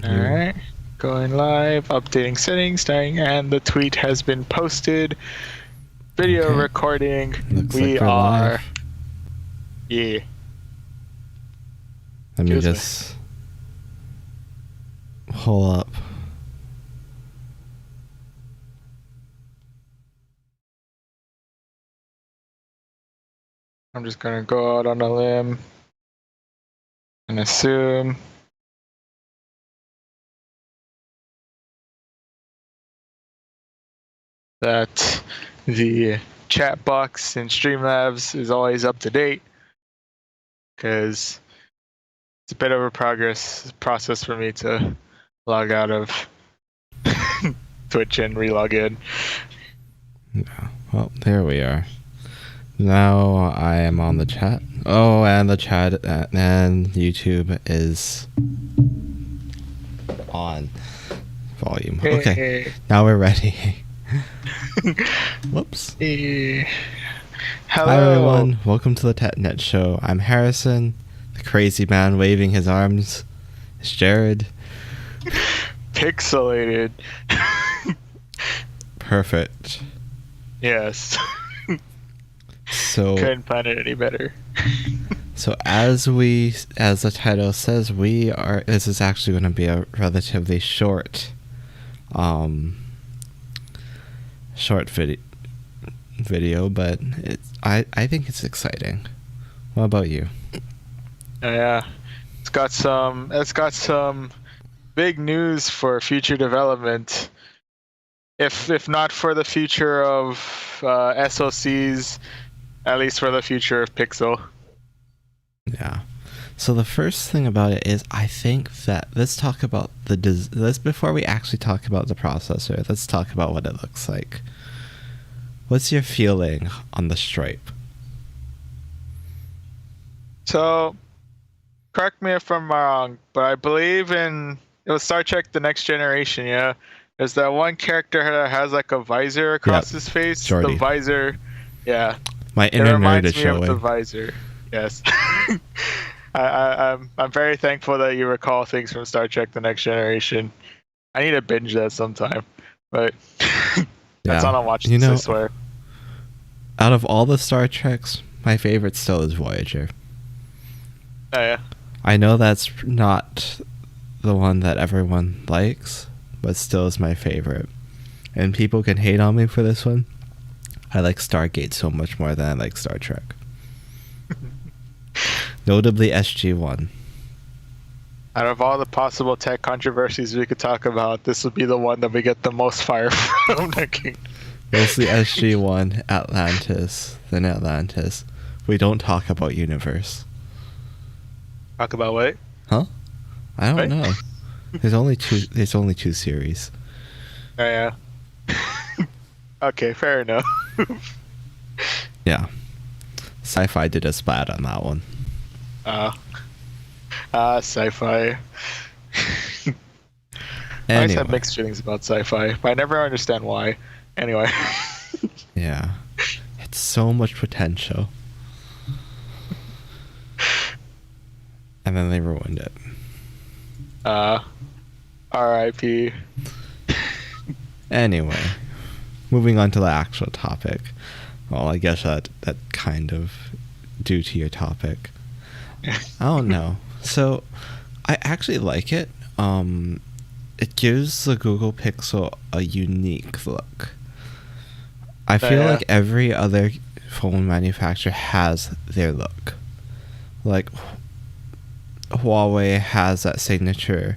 Here. Alright. Going live, updating settings, starting, and the tweet has been posted. Video Okay. recording. Looks We like we're are. live. Yeah. Let me Excuse me. just pull up. I'm just gonna go out on a limb and assume that the chat box in Streamlabs is always up to date, because it's a bit of a process for me to log out of Twitch and relog in. Yeah. Well, there we are. Now I am on the chat. Oh, and the chat and YouTube is on volume. Okay. Hey. Now we're ready. Whoops. Hey. Hello. Hi everyone. Welcome to the TechNet Show. I'm Harrison. The crazy man waving his arms is Jared. Pixelated. Perfect. Yes. So Couldn't find it any better. So as the title says, this is actually going to be a relatively short video, but I think it's exciting. What about you? Yeah. It's got some big news for future development. If not for the future of SoCs, at least for the future of Pixel. Yeah. So the first thing about it is, I think that let's talk about before we actually talk about the processor. Let's talk about what it looks like. What's your feeling on the stripe? So, correct me if I'm wrong, but I believe it was Star Trek: The Next Generation. Yeah, there's that one character that has like a visor across his face. Geordi. The visor, yeah. My inner nerd is showing. Of the visor. Yes. I'm very thankful that you recall things from Star Trek: The Next Generation. I need to binge that sometime, but that's all I'm watching. I swear. Out of all the Star Treks, my favorite still is Voyager. Oh yeah. I know that's not the one that everyone likes, but still is my favorite. And people can hate on me for this one. I like Stargate so much more than I like Star Trek. Notably SG-1. Out of all the possible tech controversies we could talk about, this would be the one that we get the most fire from. Mostly SG-1, then Atlantis. We don't talk about Universe. Talk about what? Huh? I don't know. There's only two series. Oh yeah. Okay, fair enough. Yeah. Sci-Fi did a splat on that one. Sci-fi. I always have mixed feelings about sci-fi, but I never understand why. Anyway. Yeah. It's so much potential. And then they ruined it. R.I.P. Anyway, moving on to the actual topic. Well, I guess that kind of due to your topic. I don't know. So, I actually like it. It gives the Google Pixel a unique look. I feel like every other phone manufacturer has their look. Like, Huawei has that signature.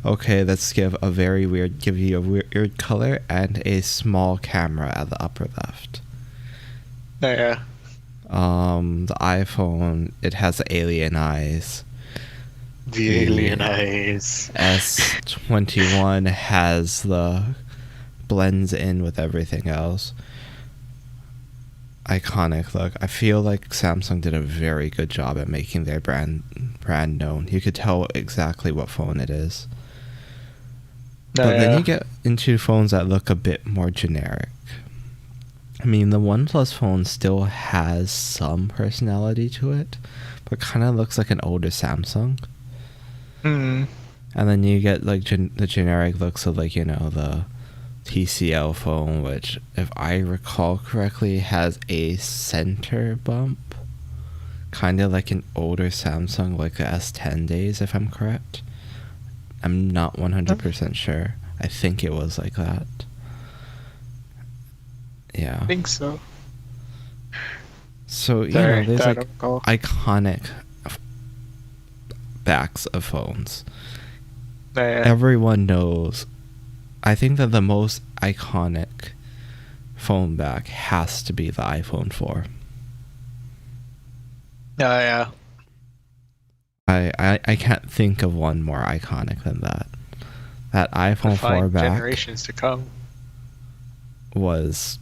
Okay, let's give you a weird color and a small camera at the upper left. Yeah. The iPhone, it has the alien eyes. The alien eyes. S21 has the blends in with everything else. Iconic look. I feel like Samsung did a very good job at making their brand known. You could tell exactly what phone it is. But then you get into phones that look a bit more generic. I mean, the OnePlus phone still has some personality to it, but kind of looks like an older Samsung. And then you get like the generic looks of like, the TCL phone, which, if I recall correctly, has a center bump, kind of like an older Samsung, like the S10 days, if I'm correct. I'm not 100% sure. I think it was like that. Yeah. I think so. So, Sorry, there's like technical. iconic backs of phones. Yeah. Everyone knows. I think that the most iconic phone back has to be the iPhone 4. Yeah. I can't think of one more iconic than that. That iPhone 4 back generations to come. was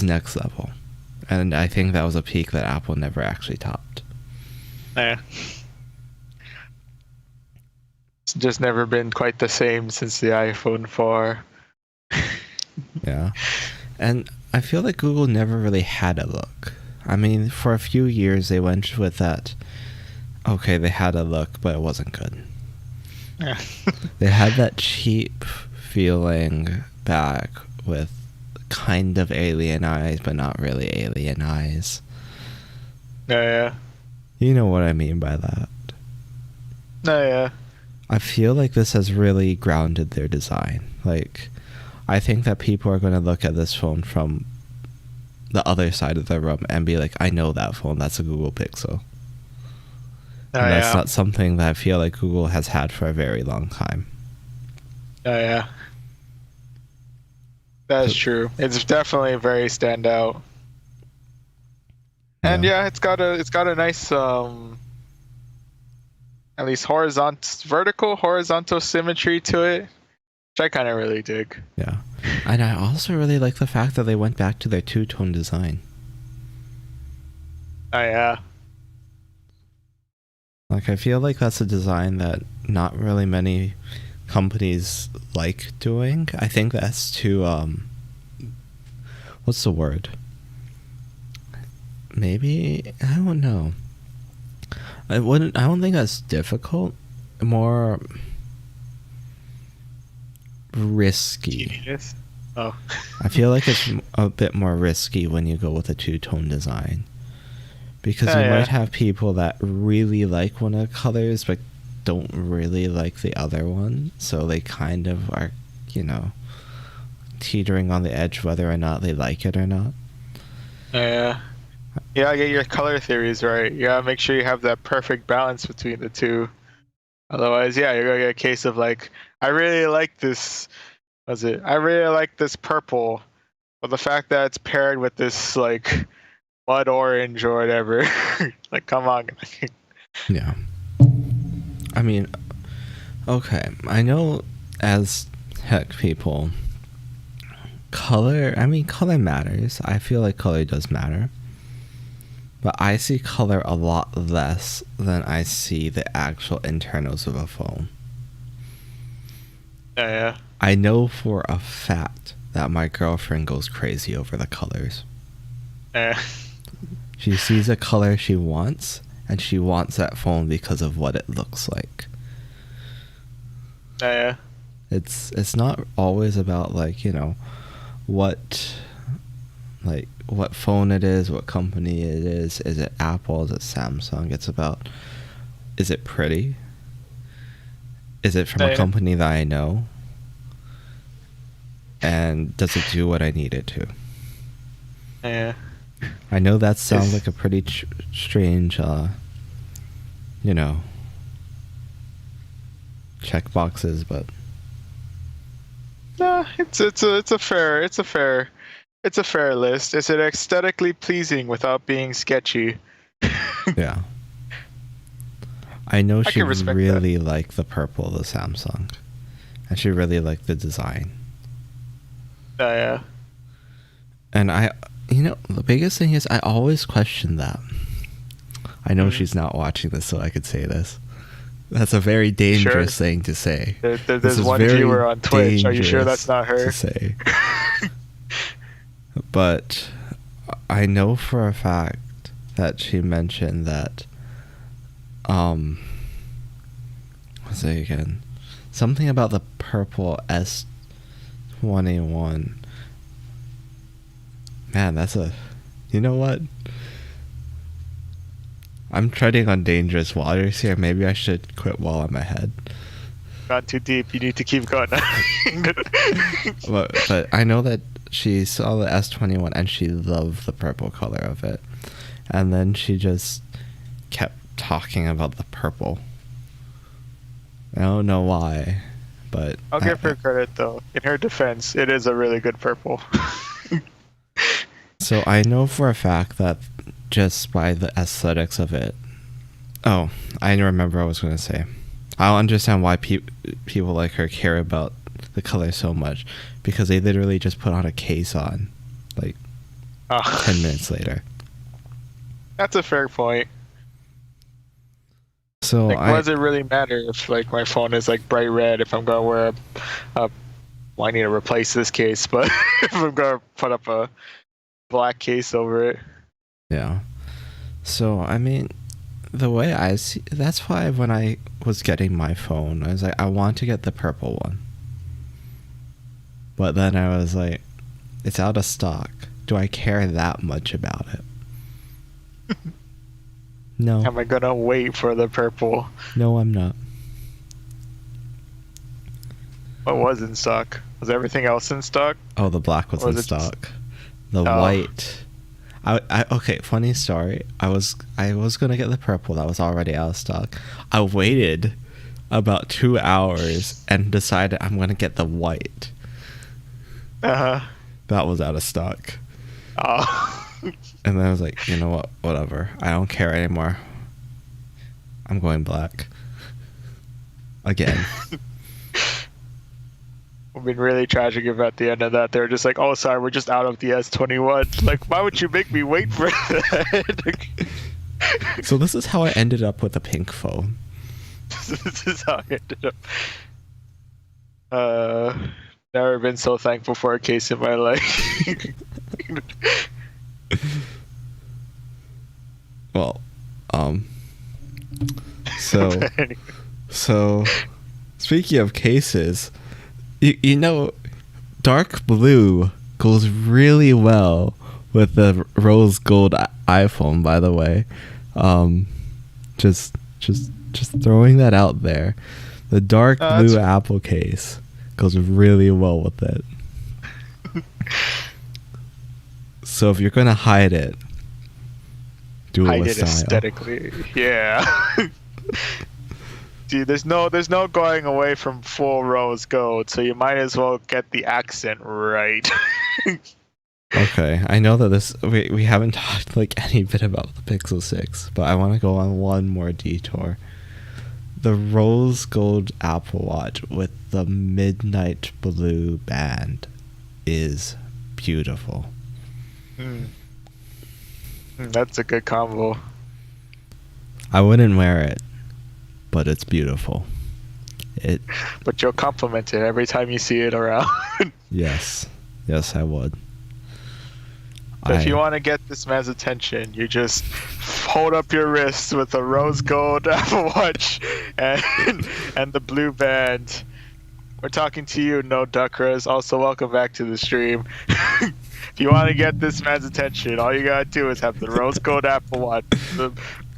next level. And I think that was a peak that Apple never actually topped. Yeah. It's just never been quite the same since the iPhone 4. Yeah. And I feel like Google never really had a look. I mean, for a few years they went with that, okay, they had a look, but it wasn't good. Yeah. They had that cheap feeling back with kind of alien eyes, but not really alien eyes. Yeah. You know what I mean by that. Yeah. I feel like this has really grounded their design. Like, I think that people are going to look at this phone from the other side of the room and be like, I know that phone, that's a Google Pixel. And that's not something that I feel like Google has had for a very long time. Yeah. That's true. It's definitely very standout. And yeah, it's got a nice at least horizontal symmetry to it, which I kind of really dig. Yeah. And I also really like the fact that they went back to their two-tone design. Oh yeah. Like, I feel like that's a design that not really many companies like doing. I think that's too, what's the word? Maybe, I don't know. I don't think that's difficult. More risky. Genius. Oh. I feel like it's a bit more risky when you go with a two-tone design. Because you might have people that really like one of the colors, but don't really like the other one. So they kind of are, teetering on the edge whether or not they like it or not. Yeah. Yeah, get your color theories right. You gotta make sure you have that perfect balance between the two. Otherwise, yeah, you're gonna get a case of like, I really like this. I really like this purple, but the fact that it's paired with this like blood orange or whatever, like, come on. Yeah. I mean, okay, I know as tech people, color matters. I feel like color does matter. But I see color a lot less than I see the actual internals of a phone. Yeah. I know for a fact that my girlfriend goes crazy over the colors. Yeah. She sees a color she wants, and she wants that phone because of what it looks like. Yeah. It's not always about what phone it is, what company it is. Is it Apple? Is it Samsung? It's about, is it pretty? Is it from a company that I know? And does it do what I need it to? Yeah. I know that sounds like a pretty strange, check boxes, but no, it's a fair list. Is it aesthetically pleasing without being sketchy? Yeah. I know she really liked the purple of the Samsung, and she really liked the design. Yeah. And the biggest thing is I always question that. I know she's not watching this, so I could say this. That's a very dangerous thing to say. There's one viewer on Twitch. Are you sure that's not her? To say. But I know for a fact that she mentioned that was it again? Something about the purple S21. Man, that's a... You know what? I'm treading on dangerous waters here. Maybe I should quit while I'm ahead. Not too deep. You need to keep going. But I know that she saw the S21 and she loved the purple color of it. And then she just kept talking about the purple. I don't know why, but... I'll give her credit, though. In her defense, it is a really good purple. So I know for a fact that just by the aesthetics of it... Oh, I remember what I was going to say. I don't understand why people like her care about the color so much, because they literally just put on a case on, like, 10 minutes later. That's a fair point. So like, what does it really matter if, like, my phone is, like, bright red if I'm going to wear well, I need to replace this case, but if I'm going to put up a black case over it. Yeah. So, I mean, the way I see... That's why when I was getting my phone, I was like, I want to get the purple one. But then I was like, it's out of stock. Do I care that much about it? No. Am I going to wait for the purple? No, I'm not. What was in stock? Was everything else in stock? Oh, the black was in stock. The white... okay, funny story. I was gonna get the purple that was already out of stock. I waited about 2 hours and decided I'm gonna get the white. That was out of stock. And then I was like, you know what? Whatever. I don't care anymore. I'm going black. Again. Would have been really tragic if at the end of that they were just like, oh, sorry, we're just out of the S21. Like, why would you make me wait for that? So this is how I ended up with a pink phone. This is how I ended up. Never been so thankful for a case in my life. Well, so speaking of cases, you know, dark blue goes really well with the rose gold iPhone, by the way. Just throwing that out there. The dark blue Apple case goes really well with it. So if you're gonna hide it, do it with style. Aesthetically, yeah. Dude, there's no going away from full rose gold, so you might as well get the accent right. Okay, I know that we haven't talked like any bit about the Pixel 6, but I want to go on one more detour. The rose gold Apple Watch with the midnight blue band is beautiful. That's a good combo. I wouldn't wear it, but it's beautiful. But you'll compliment it every time you see it around. Yes, I would. So if you want to get this man's attention, you just hold up your wrist with a rose gold Apple Watch and the blue band. We're talking to you, No Duckras. Also, welcome back to the stream. If you want to get this man's attention, all you gotta do is have the rose gold Apple Watch, the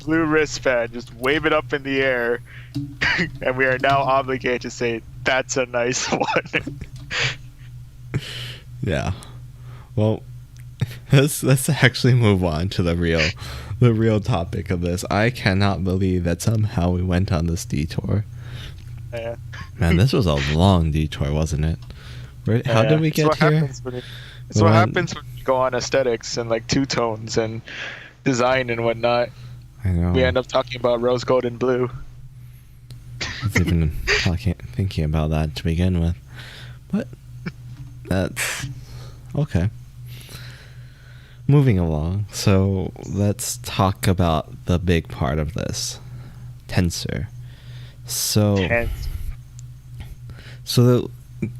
blue wristband, just wave it up in the air, and we are now obligated to say, that's a nice one. Yeah. Well, let's actually move on to the real topic of this. I cannot believe that somehow we went on this detour. Yeah. Man, this was a long detour, wasn't it? How did we get here? It's what happens when you go on aesthetics and like two tones and design and whatnot. I know. We end up talking about rose gold and blue. I was even thinking about that to begin with. But that's okay. Moving along. So let's talk about the big part of this. Tensor. So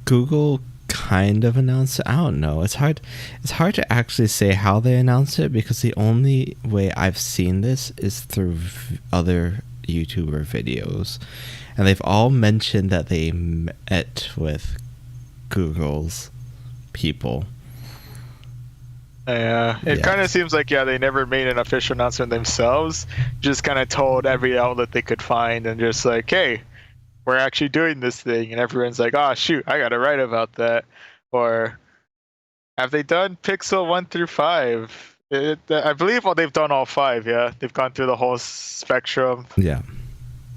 Google kind of announced it. I don't know. It's hard to actually say how they announced it, because the only way I've seen this is through other YouTuber videos, and they've all mentioned that they met with Google's people. Yeah, it kind of seems like they never made an official announcement themselves. Just kind of told every outlet they could find, and just like, hey, we're actually doing this thing, and everyone's like, oh shoot, I gotta write about that. Or have they done Pixel 1 through 5? I believe they've done all 5. Yeah, they've gone through the whole spectrum. Yeah,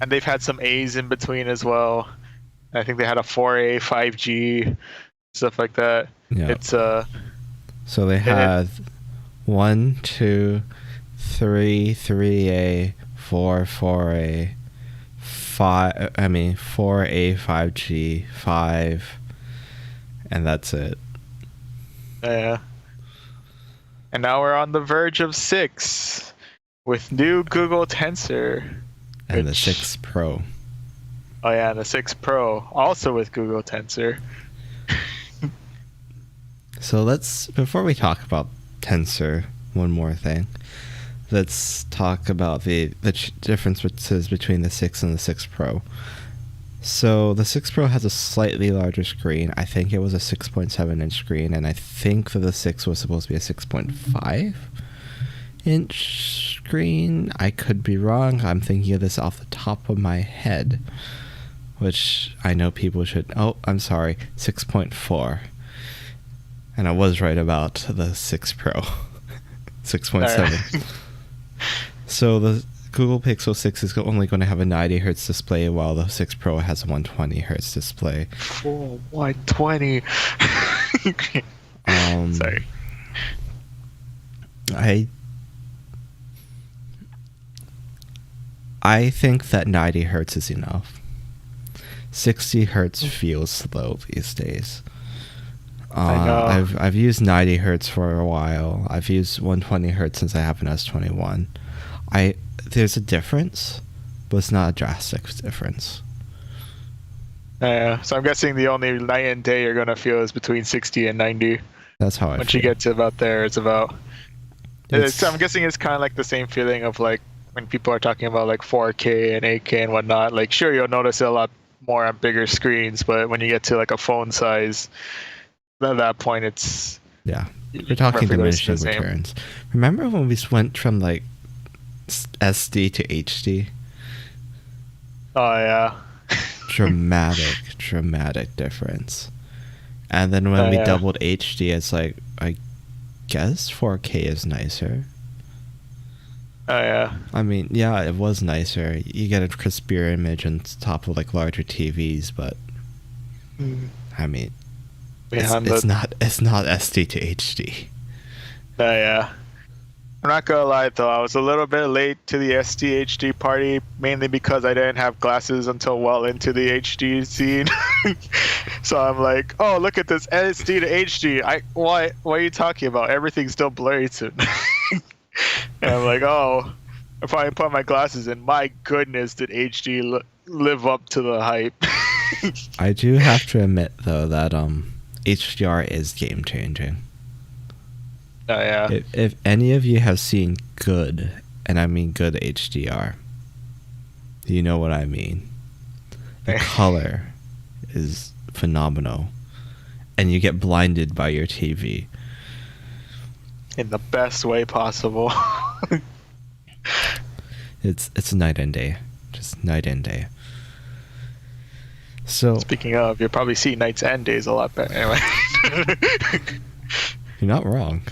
and they've had some A's in between as well. I think they had a 4A, 5G, stuff like that. yeah. It's So they had 1, 2, 3, 3A, 4, 4A, 5. I mean 4A, 5G, 5, and that's it. Yeah. And now we're on the verge of 6 with new Google Tensor. And the 6 Pro. Oh yeah, and the 6 Pro also with Google Tensor. So before we talk about Tensor, one more thing. Let's talk about the differences between the 6 and the 6 Pro. So the 6 Pro has a slightly larger screen. I think it was a 6.7-inch screen, and I think that the 6 was supposed to be a 6.5-inch screen. I could be wrong. I'm thinking of this off the top of my head, which I know people should... Oh, I'm sorry, 6.4. And I was right about the 6 Pro. 6.7. So the Google Pixel 6 is only going to have a 90 Hz display, while the 6 Pro has a 120 Hz display. Oh, 120. Sorry. I think that 90 Hz is enough. 60 Hz feels slow these days. I know. I've used 90 Hz for a while. I've used 120 Hz since I have an S21. There's a difference, but it's not a drastic difference. Yeah, so I'm guessing the only night and day you're gonna feel is between 60 and 90. That's how I Once feel. you get to about there, it's about... I'm guessing it's kind of like the same feeling of like when people are talking about like 4K and 8K and whatnot. Like, sure, you'll notice it a lot more on bigger screens, but when you get to like a phone size, at that point, it's... Yeah, we're talking diminishing returns. Remember when we went from like SD to HD? Oh yeah. dramatic difference. And then when we doubled HD, it's like, I guess 4K is nicer. Oh yeah. I mean, yeah, it was nicer. You get a crispier image on top of like larger TVs, but I mean, it's not SD to HD. Oh yeah. I'm not gonna lie though, I was a little bit late to the SD HD party, mainly because I didn't have glasses until well into the HD scene. So I'm like, oh, look at this SD to HD. What are you talking about? Everything's still blurry to me. And I'm like, oh, I finally put my glasses in. My goodness, did HD live up to the hype? I do have to admit though that HDR is game changing. Oh yeah. If any of you have seen good, and I mean good HDR, you know what I mean. The color is phenomenal, and you get blinded by your TV. In the best way possible. It's night and day. Just night and day. So speaking of, you'll probably see nights and days a lot better anyway. You're not wrong.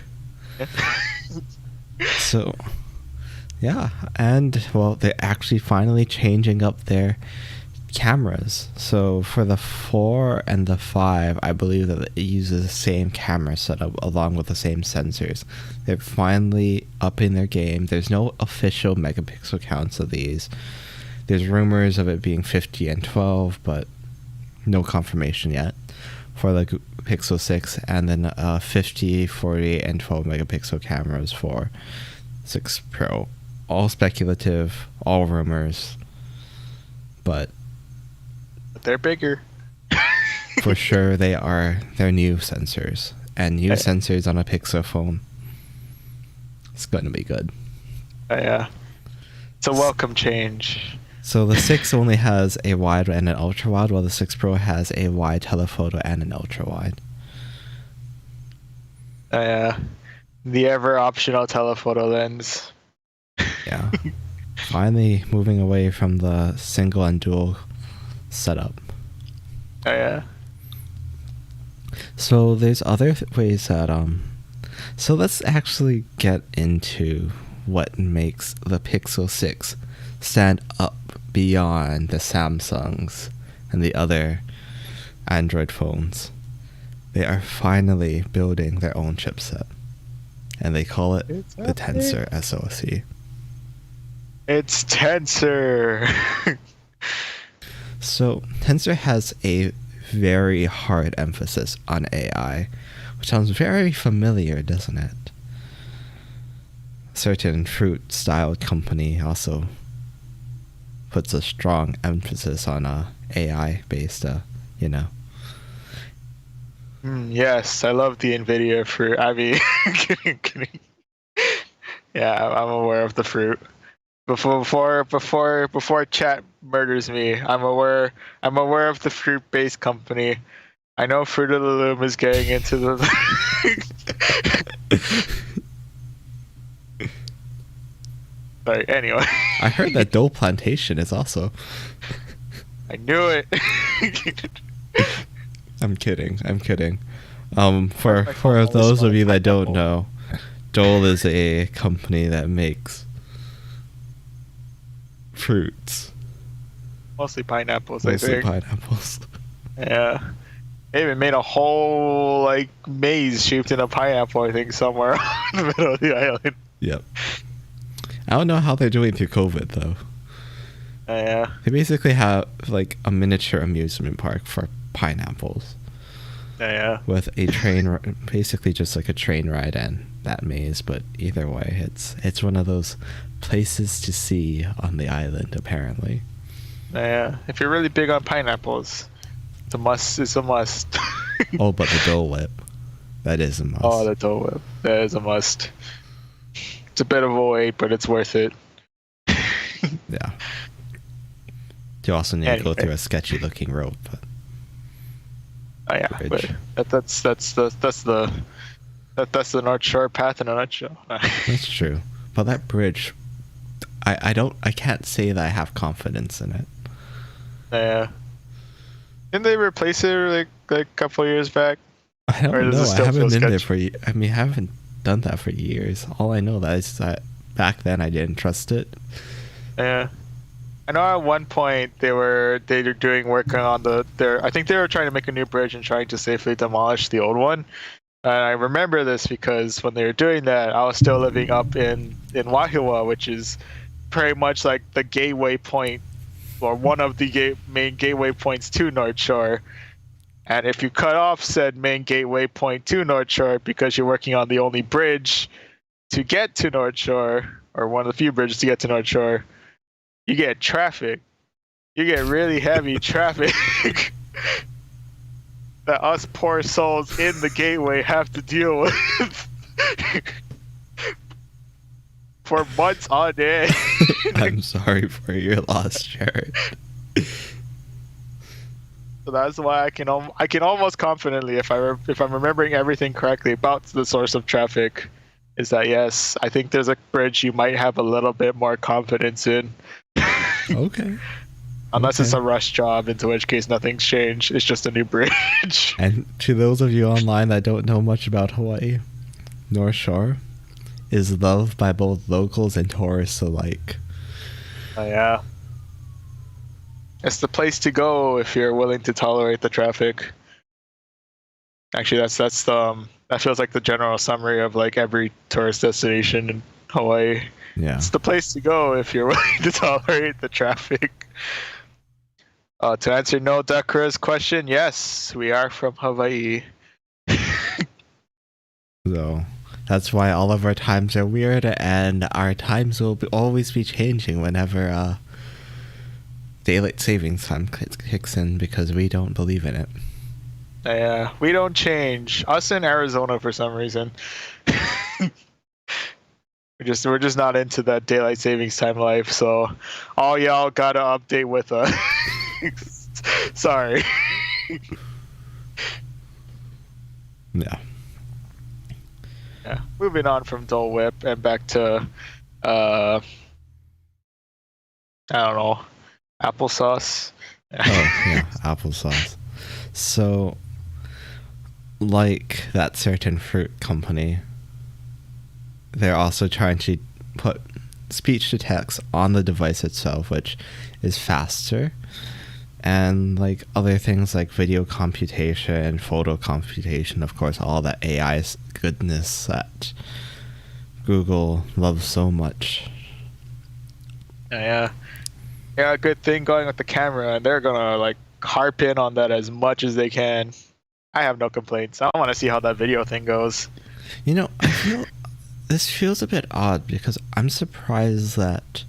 So yeah, and well, they're actually finally changing up their cameras. So for the 4 and the 5, I believe that it uses the same camera setup along with the same sensors. They're finally upping their game. There's no official megapixel counts of these. There's rumors of it being 50 and 12, but no confirmation yet for the Pixel 6, and then 50, 40, and 12 megapixel cameras for 6 Pro. All speculative, all rumors, but they're bigger. for sure they're new sensors, and new sensors on a Pixel phone. It's going to be good. Yeah. It's a welcome change. So the 6 only has a wide and an ultra wide, while the 6 Pro has a wide telephoto and an ultra wide. The ever optional telephoto lens. Yeah. Finally moving away from the single and dual setup. So there's other ways that so let's actually get into what makes the Pixel 6 stand up beyond the Samsungs and the other Android phones. They are finally building their own chipset, and they call it the Tensor SoC. It's Tensor. So Tensor has a very hard emphasis on AI, which sounds very familiar, doesn't it? A certain fruit-styled company also puts a strong emphasis on AI-based, Yes, I love the NVIDIA fruit. I mean, kidding. Yeah, I'm aware of the fruit. Before chat murders me, I'm aware of the fruit-based company. I know Fruit of the Loom is getting into the. Sorry. Anyway. I heard that Dole Plantation is also. I knew it. I'm kidding. For those of you that don't know, Dole is a company that makes fruits. Mostly pineapples, I think. Pineapples. Yeah. They even made a whole maze shaped in a pineapple, I think, somewhere in the middle of the island. Yep. I don't know how they're doing through COVID though. Yeah. They basically have a miniature amusement park for pineapples. Yeah. With a train, basically just like a train ride and that maze. But either way, it's one of those places to see on the island, apparently. Yeah. If you're really big on pineapples, it's a must. It's a must. Oh, but the Dole Whip, that is a must. Oh, the Dole Whip, that is a must. It's a bit of a wait, but it's worth it. Yeah. You also need to go through a sketchy looking rope. But but that's the North Shore path in a nutshell. That's true. But that bridge, I can't say that I have confidence in it. Yeah. Didn't they replace it a couple of years back? I don't know. I haven't been there I haven't done that for years. All I know is that back then I didn't trust it. Yeah. I know at one point they were working on I think they were trying to make a new bridge and trying to safely demolish the old one. And I remember this because when they were doing that, I was still living up in Wahiawa, which is pretty much like the gateway point, or one of the main gateway points to North Shore. And if you cut off said main gateway point to North Shore because you're working on the only bridge to get to North Shore, or one of the few bridges to get to North Shore, you get traffic. You get really heavy traffic that us poor souls in the gateway have to deal with for months on end. I'm sorry for your loss, Jared. So that's why I can almost confidently, if I'm remembering everything correctly about the source of traffic, is that yes, I think there's a bridge you might have a little bit more confidence in. Okay. Unless it's a rush job, into which case nothing's changed. It's just a new bridge. And to those of you online that don't know much about Hawaii, North Shore is loved by both locals and tourists alike. Oh yeah. It's the place to go if you're willing to tolerate the traffic. Actually, that feels like the general summary of every tourist destination in Hawaii. Yeah. It's the place to go if you're willing to tolerate the traffic. To answer No Dakura's question, yes, we are from Hawaii. So that's why all of our times are weird, and our times will always be changing whenever daylight savings time kicks in, because we don't believe in it. Yeah, we don't change. Us in Arizona for some reason. We're just not into that daylight savings time life. So all y'all gotta update with us. Sorry. Yeah. Yeah. Moving on from Dole Whip and back to I don't know, applesauce. Oh, yeah, applesauce. So, like that certain fruit company, they're also trying to put speech to text on the device itself, which is faster. And like other things like video computation, photo computation, of course, all that AI goodness that Google loves so much. Yeah. Yeah, good thing going with the camera, and they're gonna like harp in on that as much as they can. I have no complaints. I want to see how that video thing goes. You know, I feel this feels a bit odd because I'm surprised that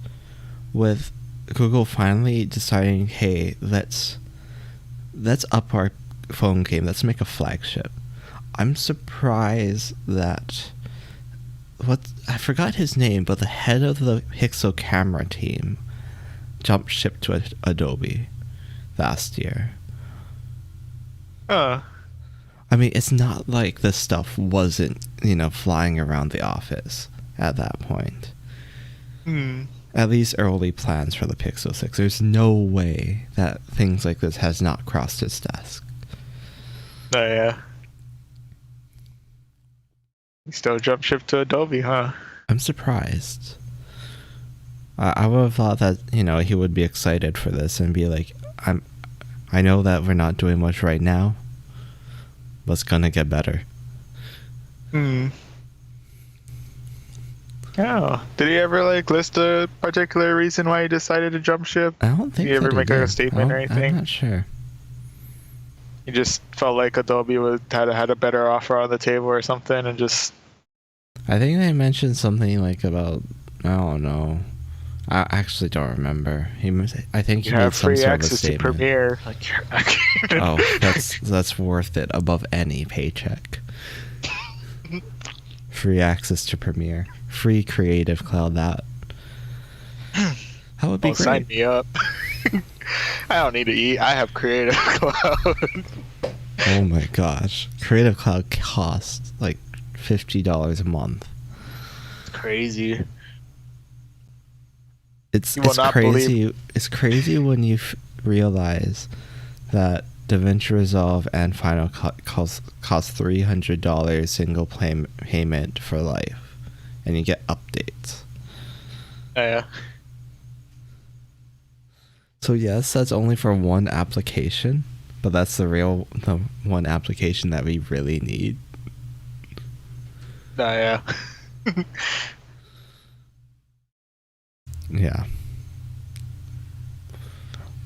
with Google finally deciding, hey, let's up our phone game, let's make a flagship. I'm surprised that I forgot his name, but the head of the Pixel camera team jumped ship to Adobe last year. I mean, it's not like this stuff wasn't, flying around the office at that point. At least early plans for the Pixel 6. There's no way that things like this has not crossed his desk. Oh, yeah. You still jump ship to Adobe, huh? I'm surprised. I would have thought that, he would be excited for this and be like, I know that we're not doing much right now, but it's gonna get better. Oh, did he ever list a particular reason why he decided to jump ship? I don't think. Did he ever make a statement or anything? I'm not sure. He just felt like Adobe had a better offer on the table or something, and just. I think they mentioned something about, I don't know. I actually don't remember. I think he made some sort of a statement. You have free access to Premiere. Oh, that's worth it above any paycheck. Free access to Premiere. Free Creative Cloud. That would be great. Sign me up. I don't need to eat. I have Creative Cloud. Oh my gosh. Creative Cloud costs like $50 a month. It's crazy. It's crazy. It's crazy when you realize that DaVinci Resolve and Final Cut cost $300 single payment for life, and you get updates. Yeah. So yes, that's only for one application, but that's the one application that we really need. Yeah. Yeah.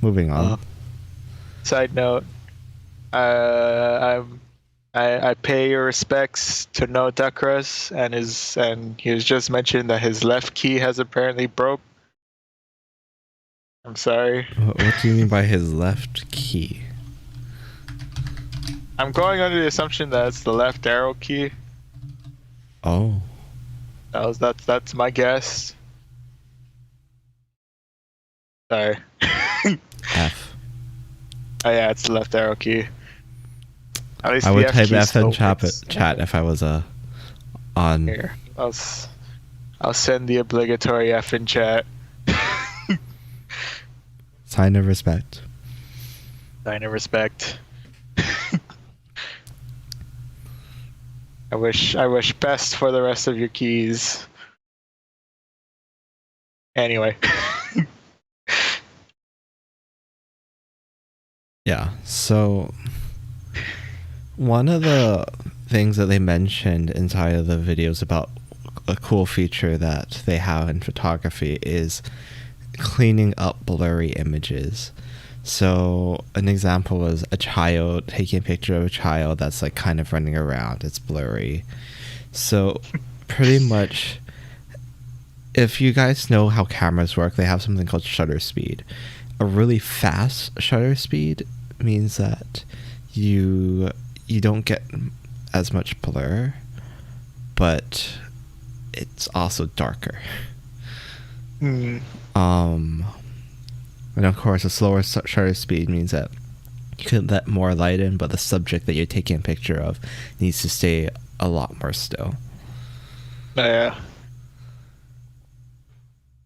Moving on. Side note, I pay your respects to No Duckras, and he was just mentioned that his left key has apparently broke. I'm sorry. What do you mean by his left key? I'm going under the assumption that it's the left arrow key. Oh. That's my guess. Sorry. F. Oh yeah, it's the left arrow key. At least I would type F in chat if I was on. Here, I'll send the obligatory F in chat. Sign of respect. Sign of respect. I wish best for the rest of your keys. Anyway. Yeah, so one of the things that they mentioned inside of the videos about a cool feature that they have in photography is cleaning up blurry images. So an example was a child taking a picture of a child that's kind of running around. It's blurry. So pretty much, if you guys know how cameras work, they have something called shutter speed. A really fast shutter speed means that you don't get as much blur, but it's also darker. Hmm. And of course, a slower shutter speed means that you can let more light in, but the subject that you're taking a picture of needs to stay a lot more still. Yeah.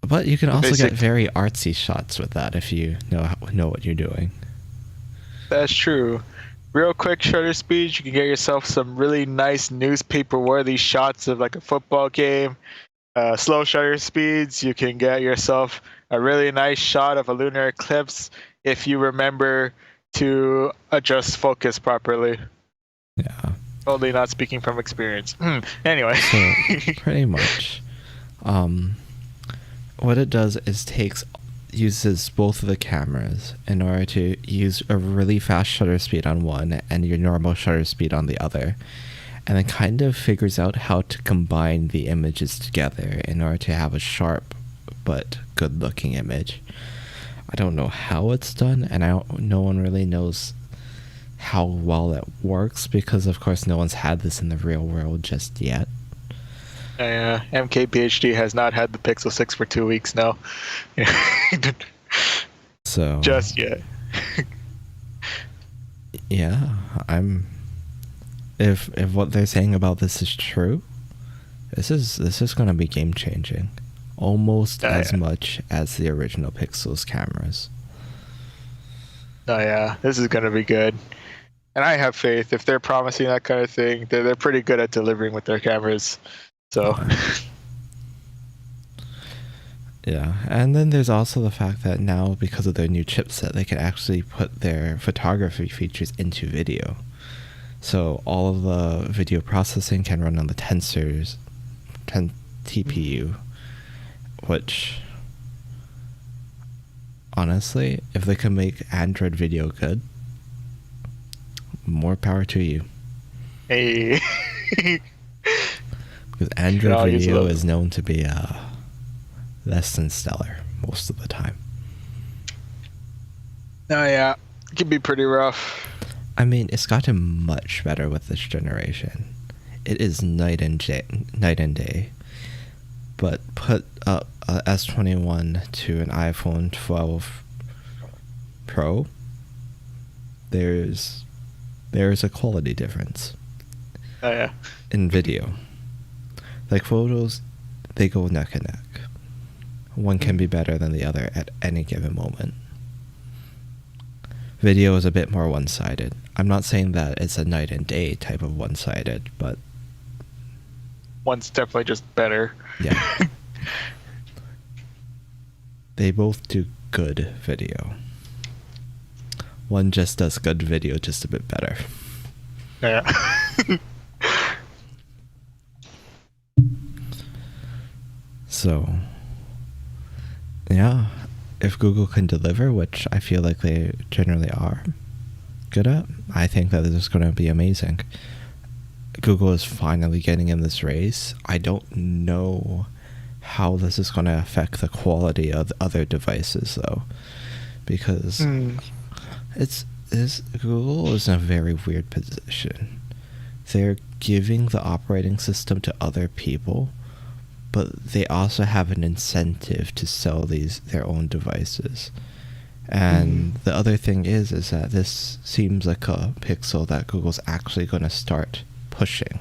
But you can The also get basic. very artsy shots with that if you know what you're doing. That's true. Real quick shutter speeds, you can get yourself some really nice newspaper-worthy shots of like a football game. Slow shutter speeds, you can get yourself a really nice shot of a lunar eclipse if you remember to adjust focus properly. Yeah. Totally not speaking from experience. Anyway. So pretty much, what it does is uses both of the cameras in order to use a really fast shutter speed on one and your normal shutter speed on the other, and then kind of figures out how to combine the images together in order to have a sharp but good looking image. I don't know how it's done, and no one really knows how well it works because of course no one's had this in the real world just yet. MKPhD has not had the Pixel 6 for 2 weeks now. So just yet. Yeah, if what they're saying about this is true, this is going to be game changing, almost as much as the original Pixel's cameras. Oh yeah, this is going to be good. And I have faith if they're promising that kind of thing, they're pretty good at delivering with their cameras. So yeah, and then there's also the fact that now, because of their new chipset, they can actually put their photography features into video. So all of the video processing can run on the Tensor TPU, which, honestly, if they can make Android video good, more power to you. Hey. Because Android video is known to be less than stellar most of the time. Oh yeah, it can be pretty rough. I mean, it's gotten much better with this generation. It is night and day. But put up a S21 to an iPhone 12 Pro, there's a quality difference. Oh yeah. In video. Like photos, they go neck and neck. One can be better than the other at any given moment. Video is a bit more one-sided. I'm not saying that it's a night and day type of one-sided, but one's definitely just better. Yeah. They both do good video. One just does good video just a bit better. Yeah. So, yeah, if Google can deliver, which I feel like they generally are good at, I think that this is going to be amazing. Google is finally getting in this race. I don't know how this is going to affect the quality of the other devices, though, because Google is in a very weird position. They're giving the operating system to other people, but they also have an incentive to sell their own devices. And the other thing is that this seems like a Pixel that Google's actually going to start pushing.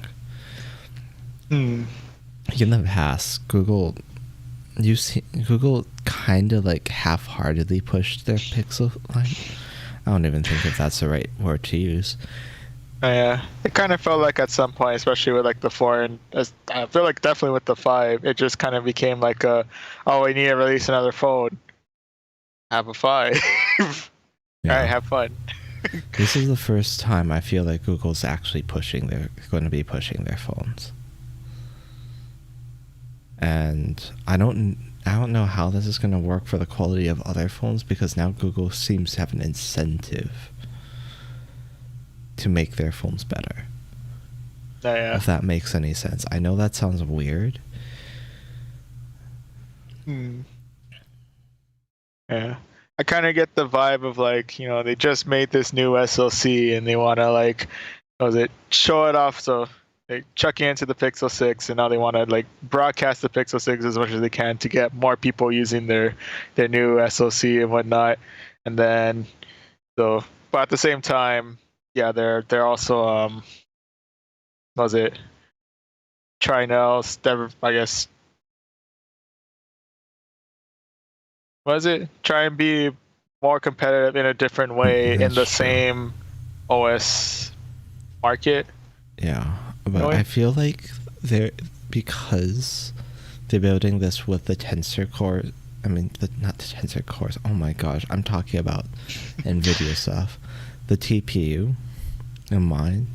In the past, Google kind of like half-heartedly pushed their Pixel line. I don't even think if that's the right word to use. Yeah, it kind of felt like at some point, especially with like the 4, and I feel like definitely with the 5, it just kind of became like we need to release another phone. Have a 5. Yeah. All right, have fun. This is the first time I feel like Google's actually going to be pushing their phones. And I don't know how this is going to work for the quality of other phones, because now Google seems to have an incentive to make their phones better. Yeah. If that makes any sense. I know that sounds weird. Yeah. I kind of get the vibe of like, they just made this new SLC and they want to like, show it off. So like chucking into the Pixel 6, and now they want to like broadcast the Pixel 6 as much as they can to get more people using their new SoC and whatnot. And then but at the same time, yeah, they're also what was it, trying else, I guess, was it try and be more competitive in a different way in the same OS market. Yeah, but I feel like because they're building this with the Tensor core. I mean, not the Tensor cores. Oh my gosh, I'm talking about NVIDIA stuff. The TPU in mind.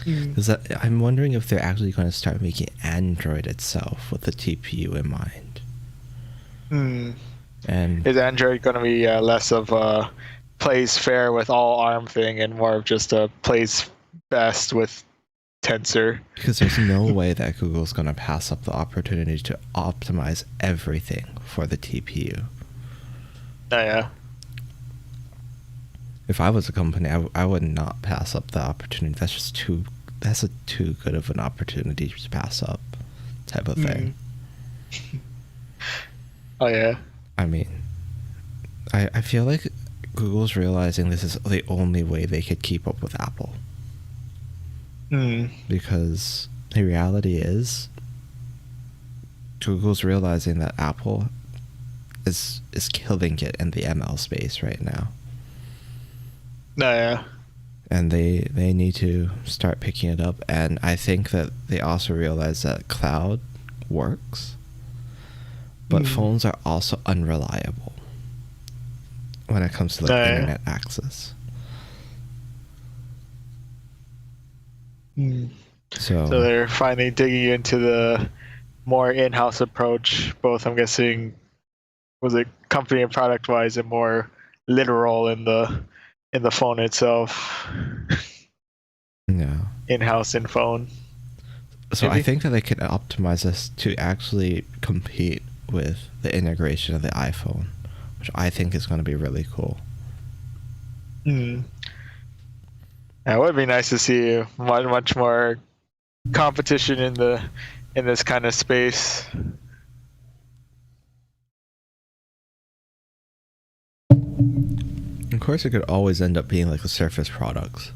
Because I'm wondering if they're actually going to start making Android itself with the TPU in mind. And is Android going to be less of a plays fair with all ARM thing and more of just a plays best with Tensor? Because there's no way that Google's going to pass up the opportunity to optimize everything for the TPU. Yeah. If I was a company, I would not pass up the opportunity. That's a too good of an opportunity to pass up, type of thing. Oh yeah. I mean, I feel like Google's realizing this is the only way they could keep up with Apple. Because the reality is, Google's realizing that Apple is killing it in the ML space right now. Yeah. And they need to start picking it up. And I think that they also realize that cloud works, but phones are also unreliable when it comes to internet access. So they're finally digging into the more in-house approach, both, I'm guessing, was it company and product wise, and more literal in the phone itself. Yeah. In-house in phone. So maybe? I think that they could optimize this to actually compete with the integration of the iPhone, which I think is going to be really cool. It would be nice to see much more competition in this kind of space. Of course, it could always end up being like the Surface products.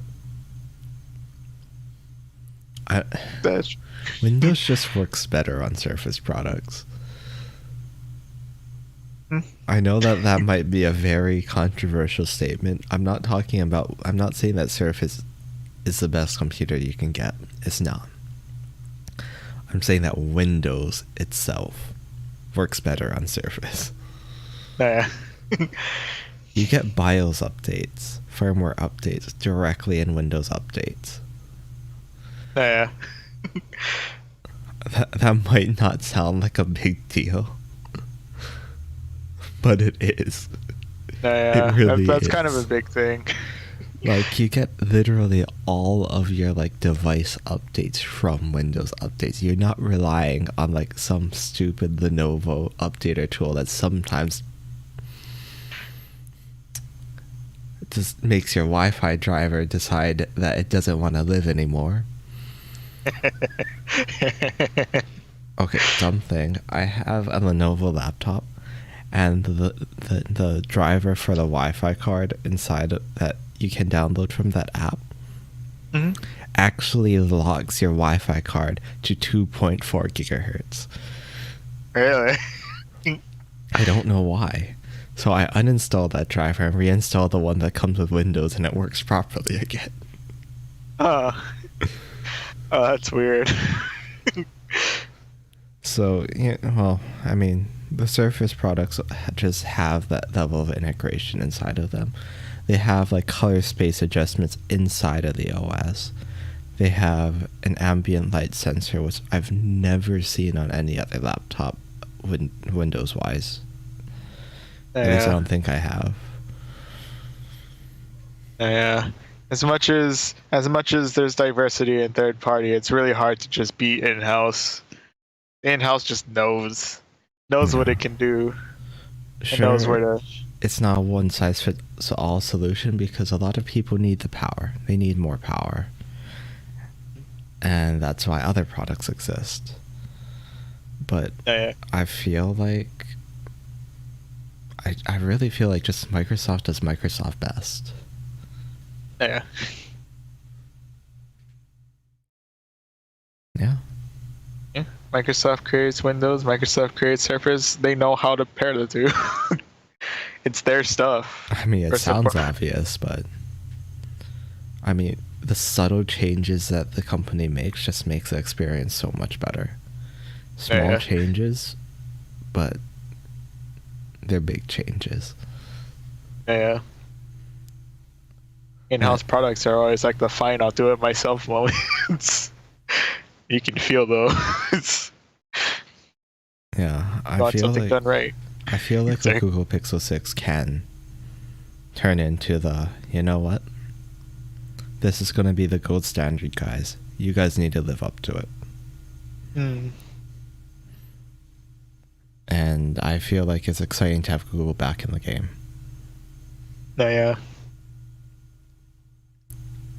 Windows just works better on Surface products. I know that might be a very controversial statement. I'm not saying that Surface is the best computer you can get. It's not. I'm saying that Windows itself works better on Surface. You get BIOS updates, firmware updates directly in Windows updates. Yeah. That might not sound like a big deal, but it is. Yeah, it really that's kind of a big thing. Like, you get literally all of your like device updates from Windows updates. You're not relying on like some stupid Lenovo updater tool that sometimes just makes your Wi-Fi driver decide that it doesn't want to live anymore. Okay, dumb thing. I have a Lenovo laptop, and the driver for the Wi-Fi card inside that you can download from that app actually logs your Wi-Fi card to 2.4 gigahertz. Really? I don't know why. So I uninstalled that driver and reinstalled the one that comes with Windows, and it works properly again. Oh, that's weird. So, yeah, well, I mean, the Surface products just have that level of integration inside of them. They have like color space adjustments inside of the OS. They have an ambient light sensor, which I've never seen on any other laptop Windows wise. At least I don't think I have. Yeah. As much as there's diversity in third party, it's really hard to just be in-house. In-house just knows what it can do. Sure. It knows where to. It's not a one-size-fits-all solution because a lot of people need the power. They need more power. and that's why other products exist. But Yeah. I feel like I really feel like just Microsoft does Microsoft best. Yeah. Yeah. Yeah. Microsoft creates Windows, Microsoft creates Surface. They know how to pair the two. It's their stuff. I mean, it Or sounds support. obvious, but I mean, the subtle changes that the company makes just makes the experience so much better. Small Yeah. changes, but they're big changes. Yeah. In-house products are always like the fine, I'll do it myself moments. You can feel though. It's Yeah, I want feel something like done right. I feel like It's the like, Google Pixel 6 can turn into the, you know what? This is going to be the gold standard, guys. You guys need to live up to it. And I feel like it's exciting to have Google back in the game. yeah.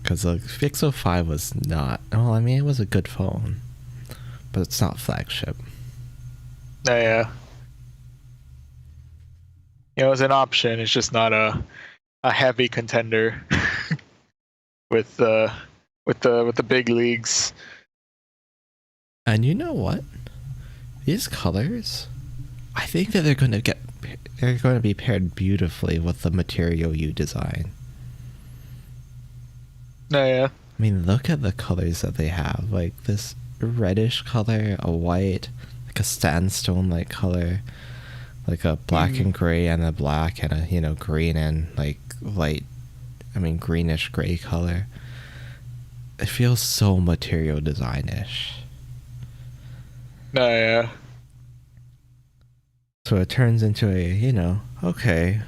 Because the Pixel 5 was not, well, I mean, it was a good phone, but it's not flagship. Yeah. It was an option. It's just not a heavy contender with the big leagues. And you know what? These colors, I think that they're going to be paired beautifully with the material you design. Yeah. I mean, look at the colors that they have. Like this reddish color, a white, like a sandstone like color, like a black and gray and a black and a, you know, green and like light, I mean greenish gray color. It feels so material design-ish. Yeah. So it turns into a, you know, okay,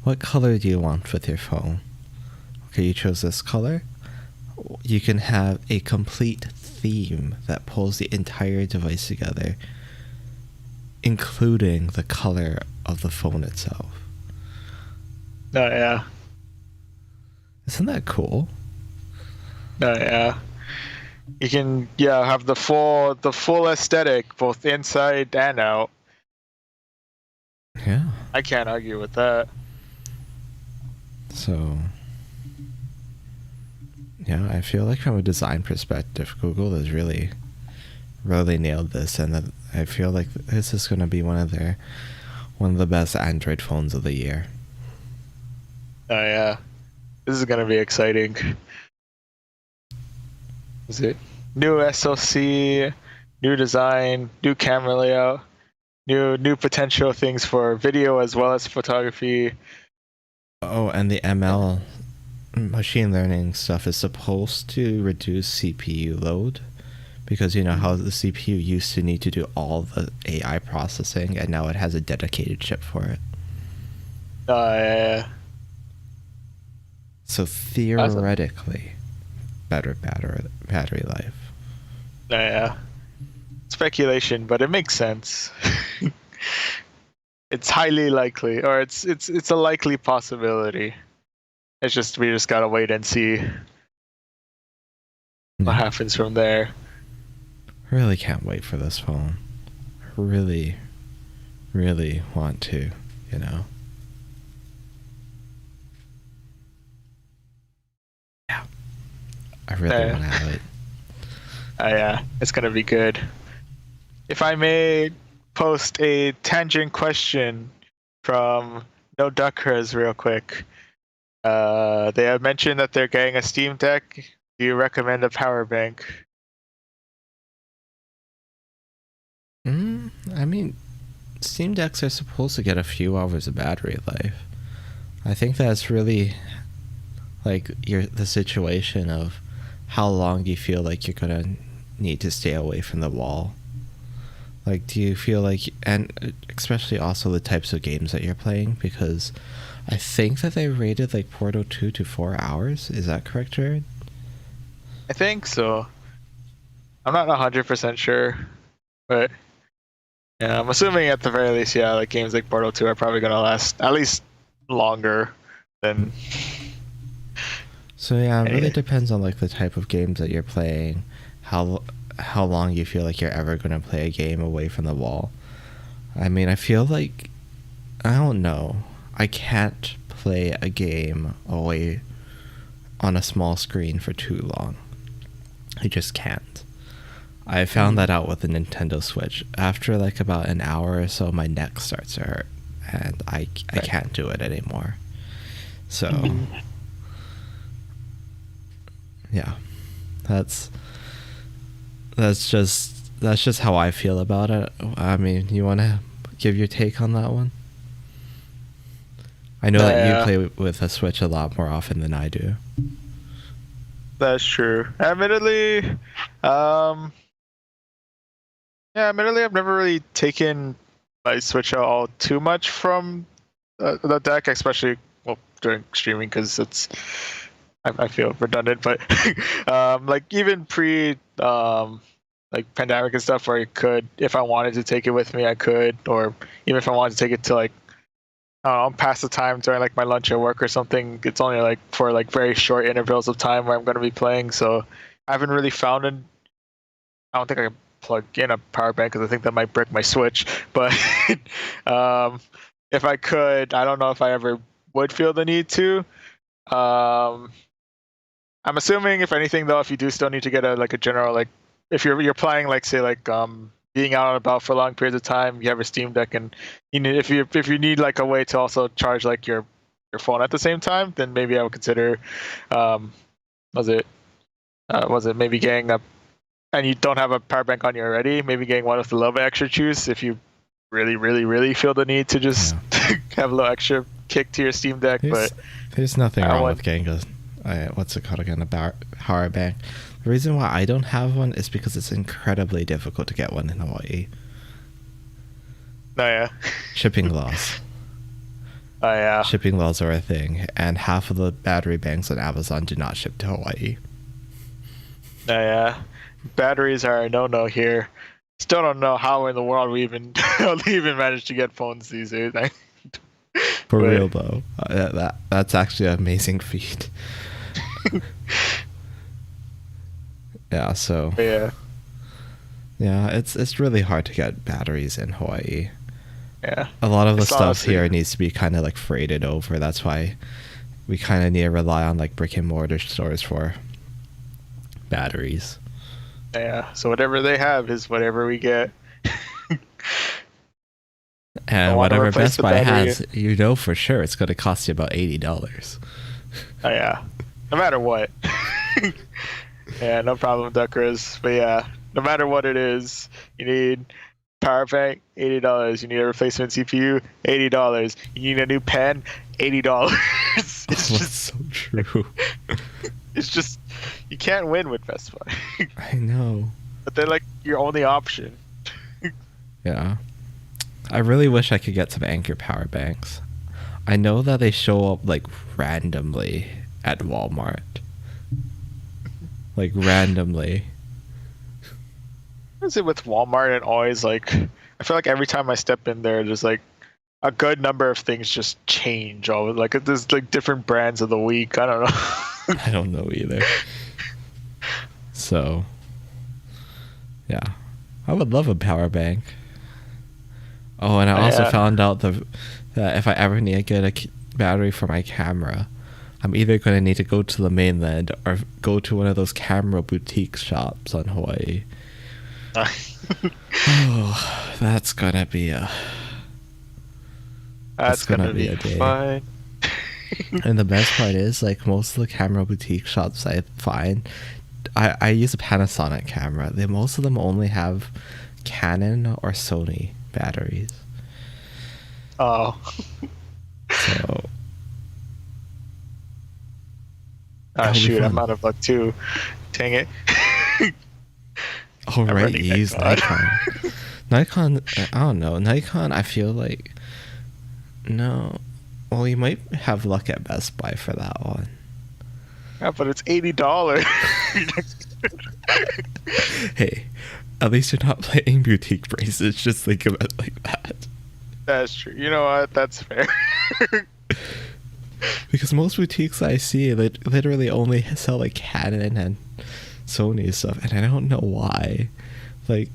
what color do you want with your phone? Okay, you chose this color. You can have a complete theme that pulls the entire device together, including the color of the phone itself. Yeah. Isn't that cool? Yeah. You can have the full aesthetic both inside and out. Yeah. I can't argue with that. So, yeah, I feel like from a design perspective, Google has really nailed this, and that I feel like this is going to be one of the best Android phones of the year. Yeah. This is gonna be exciting. Is it new SoC, new design, new camera layout, new potential things for video as well as photography. Oh, and the ML machine learning stuff is supposed to reduce CPU load, because you know how the CPU used to need to do all the AI processing, and now it has a dedicated chip for it. Yeah. So theoretically, better battery life. Yeah. Speculation, but it makes sense. It's highly likely, or it's a likely possibility. It's just we just gotta wait and see what happens from there. Really can't wait for this phone. Really want to, you know. Yeah. I really want to have it. Yeah, it's gonna be good. If I may post a tangent question from No Duckers real quick. They have mentioned that they're getting a Steam Deck. Do you recommend a power bank? I mean, Steam Decks are supposed to get a few hours of battery life. I think that's really like the situation of how long do you feel like you're gonna need to stay away from the wall. Like, do you feel like, and especially also the types of games that you're playing, because I think that they rated like Portal 2 to 4 hours. Is that correct, Jared? I think so. I'm not 100% sure, but yeah, I'm assuming at the very least, yeah, like games like Portal 2 are probably gonna last at least longer than. So yeah, it really depends on like the type of games that you're playing, how long you feel like you're ever going to play a game away from the wall. I mean, I feel like, I don't know, I can't play a game away on a small screen for too long. I just can't. I found that out with the Nintendo Switch. After like about an hour or so, my neck starts to hurt, and I can't do it anymore. So, yeah, that's just how I feel about it. I mean, you want to give your take on that one? I know that you play with a Switch a lot more often than I do. That's true. Admittedly, I've never really taken my Switch all too much from the deck, especially during streaming, because I feel redundant, but like even pre like pandemic and stuff, where I could, if I wanted to take it with me, I could, or even if I wanted to take it to like pass the time during like my lunch at work or something. It's only like for like very short intervals of time where I'm going to be playing, so I haven't really found an. I don't think I can plug in a power bank because I think that might break my Switch. But if I could, I don't know if I ever would feel the need to. I'm assuming, if anything, though, if you do still need to get a general, like if you're playing like say like being out and about for long periods of time, you have a Steam Deck, and you need, if you need like a way to also charge like your phone at the same time, then maybe I would consider was it maybe getting a, and you don't have a power bank on you already, maybe getting one with a little bit extra juice if you really feel the need to just have a little extra kick to your Steam Deck. There's nothing wrong with getting what's it called again, a power bank. The reason why I don't have one is because it's incredibly difficult to get one in Hawaii. Oh yeah. Shipping laws. Oh yeah. Shipping laws are a thing, and half of the battery banks on Amazon do not ship to Hawaii. Oh yeah. Batteries are a no-no here. Still don't know how in the world we even managed to get phones these days. Real though, that's actually an amazing feat. Yeah. So. Yeah, it's really hard to get batteries in Hawaii. Yeah. A lot of the stuff here needs to be kind of like freighted over. That's why we kind of need to rely on like brick and mortar stores for batteries. Yeah, so whatever they have is whatever we get. And whatever Best Buy has, you know for sure it's going to cost you about $80. Oh yeah, no matter what. Yeah, no problem, Duckers. But yeah, no matter what it is, you need power bank, $80. You need a replacement CPU, $80. You need a new pen, $80. It's just so true. It's just, you can't win with Best Buy. I know. But they're like your only option. Yeah. I really wish I could get some Anchor power banks. I know that they show up like randomly at Walmart. Like randomly. What is it with Walmart and always like, I feel like every time I step in there, there's like a good number of things just change. Like there's like different brands of the week. I don't know. I don't know either. So, yeah, I would love a power bank. Oh, and I also found out that if I ever need to get a battery for my camera, I'm either going to need to go to the mainland or go to one of those camera boutique shops on Hawaii. Oh, that's gonna be a. That's gonna be a day. Fun. And the best part is, like, most of the camera boutique shops I find, I use a Panasonic camera. Most of them only have Canon or Sony batteries. Oh. So. Oh shoot! I'm out of luck too. Dang it. Oh right, you use Nikon. Nikon, I don't know. Nikon, I feel like, no. Well, you might have luck at Best Buy for that one. Yeah, but it's $80. Hey, at least you're not playing boutique prices. Just think of it like that. That's true. You know what? That's fair. Because most boutiques I see, they literally only sell like Canon and Sony stuff, and I don't know why. Like,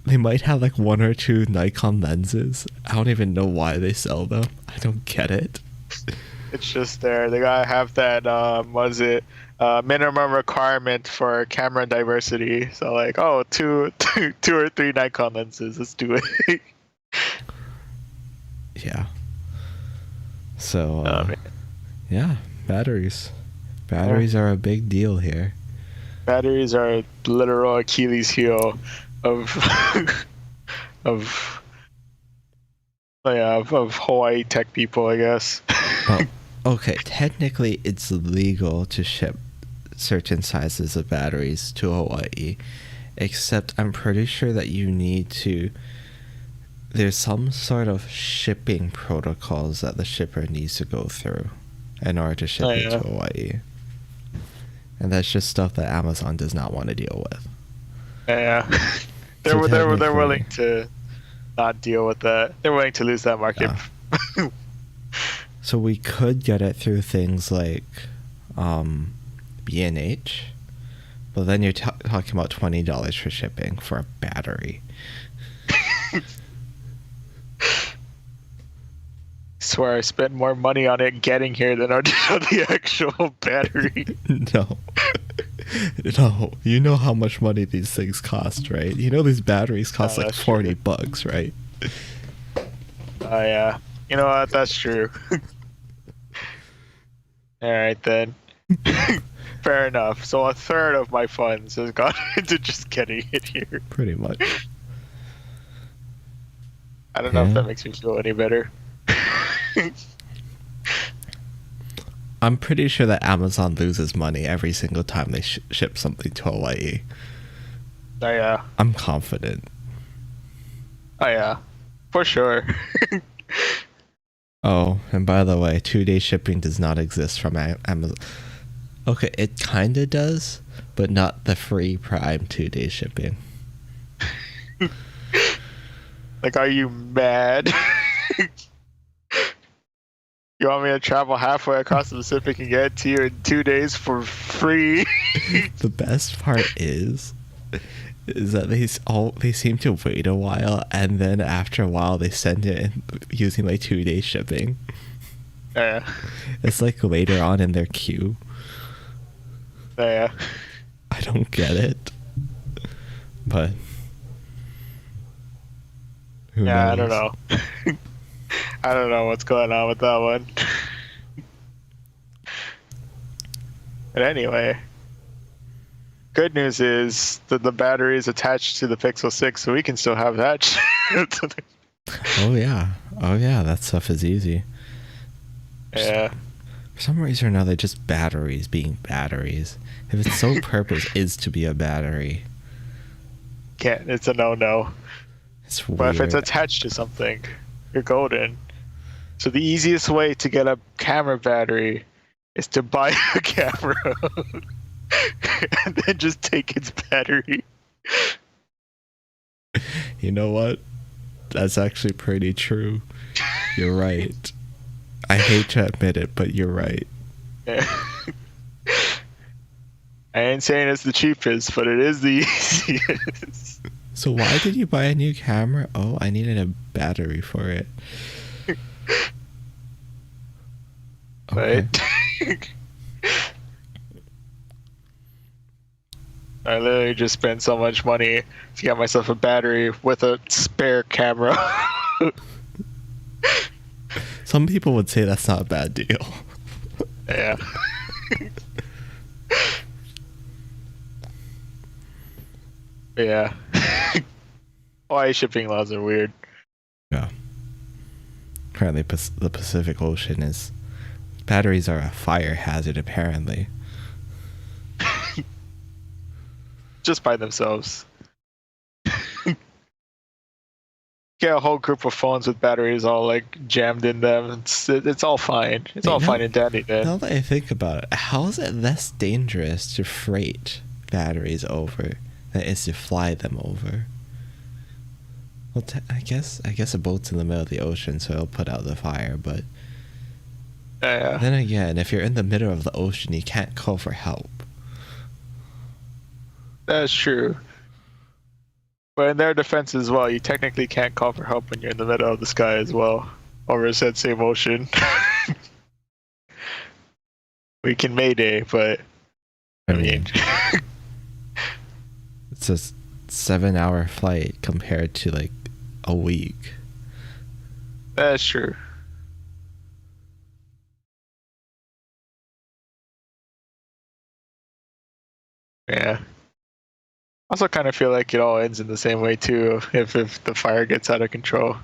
they might have like one or two Nikon lenses. I don't even know why they sell them. I don't get it. It's just there. They gotta have that. Was it minimum requirement for camera diversity? So like, oh, two or three Nikon lenses. Let's do it. Yeah. So, yeah, batteries. Batteries are a big deal here. Batteries are a literal Achilles heel of of Hawaii tech people, I guess. Well, okay, technically it's legal to ship certain sizes of batteries to Hawaii, except I'm pretty sure that you need to. There's some sort of shipping protocols that the shipper needs to go through in order to ship it to Hawaii. And that's just stuff that Amazon does not want to deal with. Yeah. They're willing to not deal with that. They're willing to lose that market. Yeah. So we could get it through things like B&H, but then you're talking about $20 for shipping for a battery. Swear I spent more money on it getting here than I did on the actual battery. No. No. You know how much money these things cost, right? You know these batteries cost like $40, right? Oh, yeah. You know what? That's true. Alright then. Fair enough. So a third of my funds has gone into just getting it here. Pretty much. I don't know if that makes me feel any better. I'm pretty sure that Amazon loses money every single time they ship something to Hawaii. Oh yeah. I'm confident. Oh yeah. For sure. Oh, and by the way, 2-day shipping does not exist from Amazon. Okay, it kinda does, but not the free Prime 2-day shipping. Like, are you mad? You want me to travel halfway across the Pacific and get it to you in 2 days for free? The best part is that they seem to wait a while, and then after a while they send it in using like 2-day shipping. Yeah. It's like later on in their queue. Yeah. I don't get it. But who knows? I don't know. I don't know what's going on with that one. But anyway, good news is that the battery is attached to the Pixel 6, so we can still have that. Oh yeah, that stuff is easy. Yeah. For some reason or another, just batteries being batteries. If its sole purpose is to be a battery, It's a no-no. It's weird. But if it's attached to something, you're golden. So the easiest way to get a camera battery is to buy a camera and then just take its battery. You know what? That's actually pretty true. You're right. I hate to admit it, but you're right. Yeah. I ain't saying it's the cheapest, but it is the easiest. So why did you buy a new camera? Oh, I needed a battery for it. Okay. Right? I literally just spent so much money to get myself a battery with a spare camera. Some people would say that's not a bad deal. Yeah. Yeah. Hawaii shipping laws are weird. Yeah. Apparently the Pacific Ocean is... Batteries are a fire hazard, apparently. Just by themselves. Get a whole group of phones with batteries all like jammed in them. It's all fine. It's all fine and dandy then. Now that I think about it, how is it less dangerous to freight batteries over than it is to fly them over? Well, I guess a boat's in the middle of the ocean, so it'll put out the fire, but Yeah. then again, if you're in the middle of the ocean, you can't call for help. That's true. But in their defense as well, you technically can't call for help when you're in the middle of the sky as well, over said same ocean. We can mayday, but I I mean, mean, it's a 7-hour flight compared to like a week. that's true. Yeah. Also, kind of feel like it all ends in the same way too. If the fire gets out of control,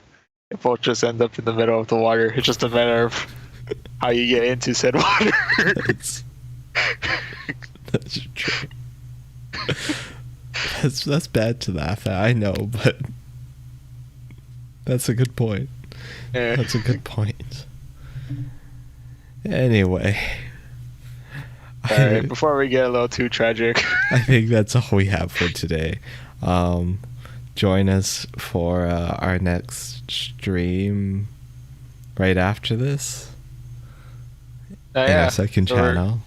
it both just end up in the middle of the water. It's just a matter of how you get into said water. That's, that's true. That's bad to laugh at. I know, but that's a good point. Yeah. That's a good point. Anyway, All right. Before we get a little too tragic, I think that's all we have for today. Join us for our next stream right after this in yeah. our second So channel.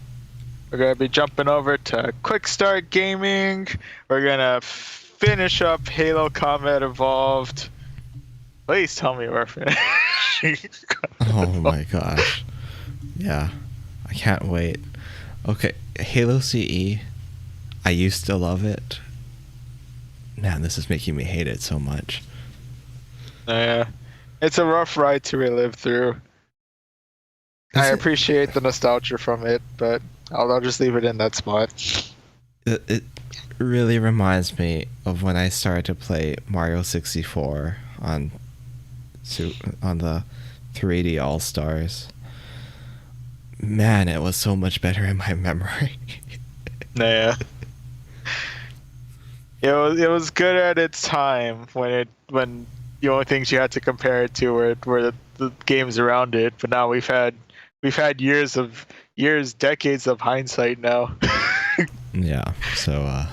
we're gonna be jumping over to Quick Start Gaming. We're gonna finish up Halo Combat Evolved. Please tell me we're finishing. Oh my gosh. Yeah. I can't wait. Okay, Halo CE. I used to love it. Man, this is making me hate it so much. Yeah. It's a rough ride to relive through. I appreciate the nostalgia from it, but I'll just leave it in that spot. It really reminds me of when I started to play Mario 64 on the 3D All Stars. Man, it was so much better in my memory. Yeah. It was good at its time when the only things you had to compare it to were the games around it. But now we've had decades of hindsight now. Yeah. So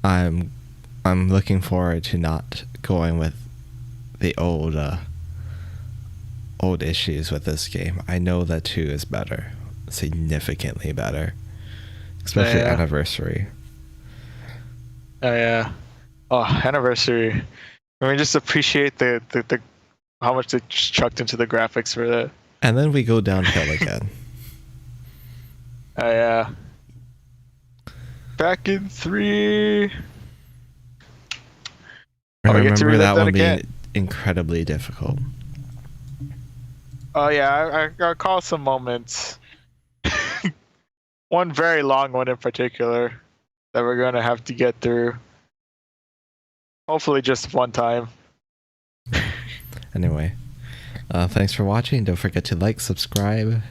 I'm looking forward to not going with the old issues with this game. I know that 2 is better, significantly better, especially Anniversary. Oh yeah. Oh, Anniversary. I mean, just appreciate the how much they chucked into the graphics for that. And then we go downhill again. Oh yeah. Back in 3. I remember that one again. being incredibly difficult. Oh yeah, I recall some moments. One very long one in particular that we're gonna have to get through. Hopefully just one time. Anyway, thanks for watching. Don't forget to like, subscribe.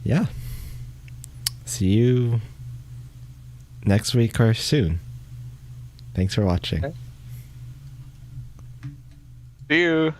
Yeah. See you next week or soon. Thanks for watching. See you.